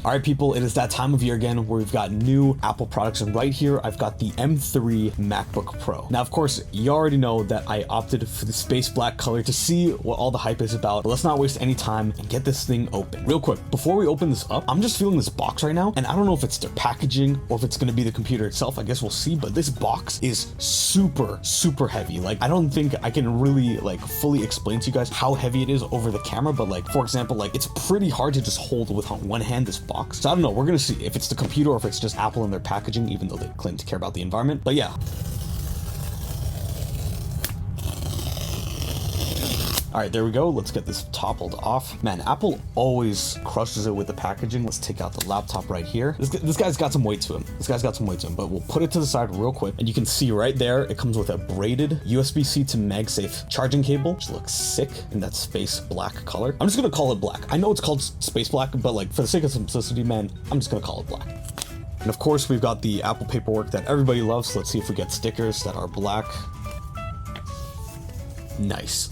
All right, people, it is that time of year again where we've got new Apple products, and right here I've got the M3 MacBook Pro. Now, of course, you already know that I opted for the space black color to see what all the hype is about, but let's not waste any time and get this thing open. Real quick, before we open this up, I'm just feeling this box right now, and I don't know if it's their packaging or if it's gonna be the computer itself. I guess we'll see, but this box is super, super heavy. Like, I don't think I can really like fully explain to you guys how heavy it is over the camera, but like, for example, like it's pretty hard to just hold with one hand this box. So I don't know, we're gonna see if it's the computer or if it's just Apple and their packaging, even though they claim to care about the environment. But yeah. All right, there we go. Let's get this toppled off. Man, Apple always crushes it with the packaging. Let's take out the laptop right here. This guy's got some weight to him. But we'll put it to the side real quick. And you can see right there, it comes with a braided USB-C to MagSafe charging cable, which looks sick in that space black color. I'm just gonna call it black. I know it's called space black, but like for the sake of simplicity, man, I'm just gonna call it black. And of course, we've got the Apple paperwork that everybody loves. Let's see if we get stickers that are black. Nice.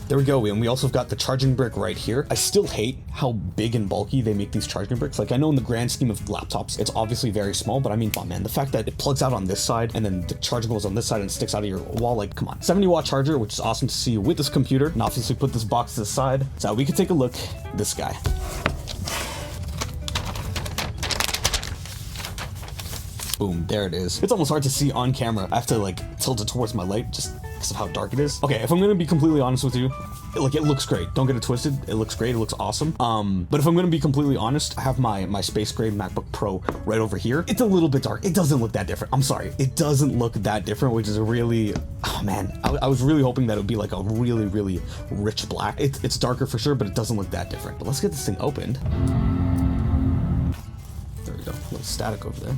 There we go, and we also have got the charging brick right here. I still hate how big and bulky they make these charging bricks. Like, I know in the grand scheme of laptops, it's obviously very small, but I mean, come on, man, the fact that it plugs out on this side and then the charging goes on this side and sticks out of your wall, like, come on. 70-watt charger, which is awesome to see with this computer. And obviously put this box to the side so we can take a look at this guy. Boom, there it is. It's almost hard to see on camera. I have to like tilt it towards my light just because of how dark it is. Okay, if I'm gonna be completely honest with you, it looks great. Don't get it twisted. It looks great. It looks awesome. But if I'm gonna be completely honest, I have my space gray MacBook Pro right over here. It's a little bit dark. It doesn't look that different. I'm sorry. It doesn't look that different, which is a really, oh man, I was really hoping that it would be like a really, really rich black. It's darker for sure, but it doesn't look that different. But let's get this thing opened. There we go. A little static over there.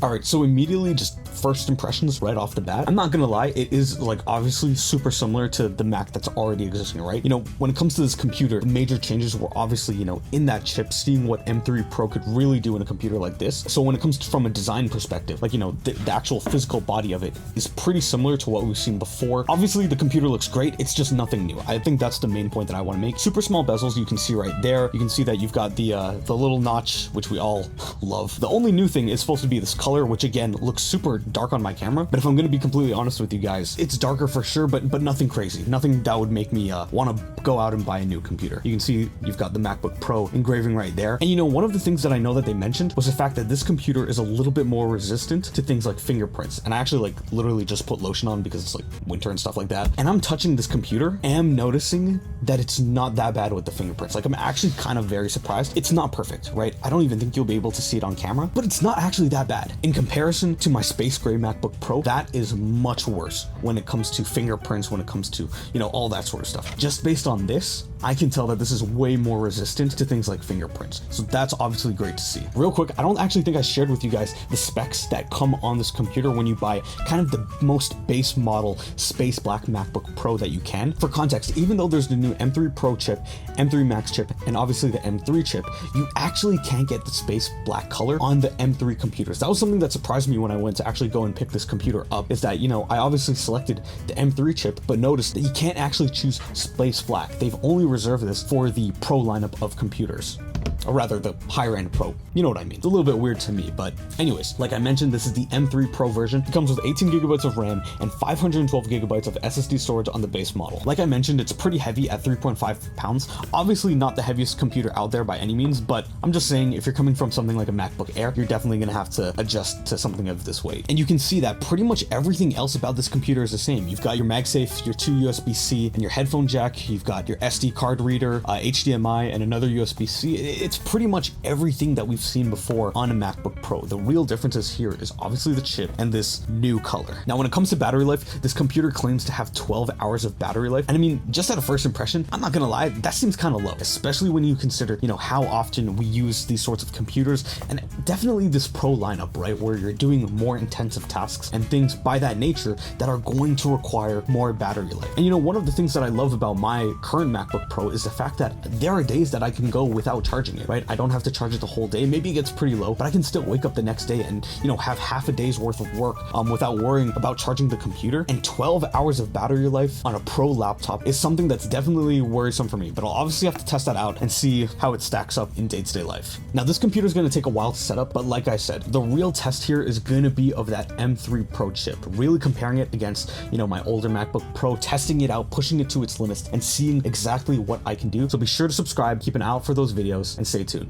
All right, so immediately just first impressions right off the bat. I'm not gonna lie, it is like obviously super similar to the Mac that's already existing, right? You know, when it comes to this computer, the major changes were obviously, you know, in that chip, seeing what M3 Pro could really do in a computer like this. So when it comes to, from a design perspective, like, you know, the actual physical body of it is pretty similar to what we've seen before. Obviously the computer looks great, it's just nothing new. I think that's the main point that I wanna make. Super small bezels, you can see right there. You can see that you've got the little notch, which we all love. The only new thing is supposed to be this color, which again looks super dark on my camera, but if I'm gonna be completely honest with you guys, it's darker for sure, but nothing crazy, nothing that would make me want to go out and buy a new computer. You can see you've got the MacBook Pro engraving right there, and you know, one of the things that I know that they mentioned was the fact that this computer is a little bit more resistant to things like fingerprints, and I actually like literally just put lotion on because it's like winter and stuff like that, and I'm touching this computer and I'm noticing that it's not that bad with the fingerprints. Like, I'm actually kind of very surprised. It's not perfect, right? I don't even think you'll be able to see it on camera, but it's not actually that bad in comparison to my space gray MacBook Pro. That is much worse when it comes to fingerprints, when it comes to, you know, all that sort of stuff. Just based on this, I can tell that this is way more resistant to things like fingerprints. So that's obviously great to see. Real quick, I don't actually think I shared with you guys the specs that come on this computer when you buy kind of the most base model space black MacBook Pro that you can. For context, even though there's the new M3 Pro chip, M3 Max chip, and obviously the M3 chip, you actually can't get the space black color on the M3 computers. That was something that surprised me when I went to actually go and pick this computer up, is that, you know, I obviously selected the M3 chip, but notice that you can't actually choose space black. They've only reserved this for the Pro lineup of computers. Or rather, the higher end Pro. You know what I mean? It's a little bit weird to me, but anyways, like I mentioned, this is the M3 Pro version. It comes with 18 gigabytes of RAM and 512 gigabytes of SSD storage on the base model. Like I mentioned, it's pretty heavy at 3.5 pounds. Obviously not the heaviest computer out there by any means, but I'm just saying, if you're coming from something like a MacBook Air, you're definitely gonna have to adjust to something of this weight. And you can see that pretty much everything else about this computer is the same. You've got your MagSafe, your 2 USB-C, and your headphone jack. You've got your SD card reader, HDMI, and another USB-C. It's pretty much everything that we've seen before on a MacBook Pro. The real differences here is obviously the chip and this new color. Now, when it comes to battery life, this computer claims to have 12 hours of battery life. And I mean, just at a first impression, I'm not gonna lie, that seems kind of low, especially when you consider, you know, how often we use these sorts of computers, and definitely this Pro lineup, right, where you're doing more intensive tasks and things by that nature that are going to require more battery life. And you know, one of the things that I love about my current MacBook Pro is the fact that there are days that I can go without charging it. it, right? I don't have to charge it the whole day. Maybe it gets pretty low, but I can still wake up the next day and, you know, have half a day's worth of work without worrying about charging the computer. And 12 hours of battery life on a pro laptop is something that's definitely worrisome for me, but I'll obviously have to test that out and see how it stacks up in day-to-day life. Now, this computer is going to take a while to set up, but like I said, the real test here is going to be of that M3 Pro chip, really comparing it against, you know, my older MacBook Pro, testing it out, pushing it to its limits, and seeing exactly what I can do. So be sure to subscribe, keep an eye out for those videos, and stay tuned.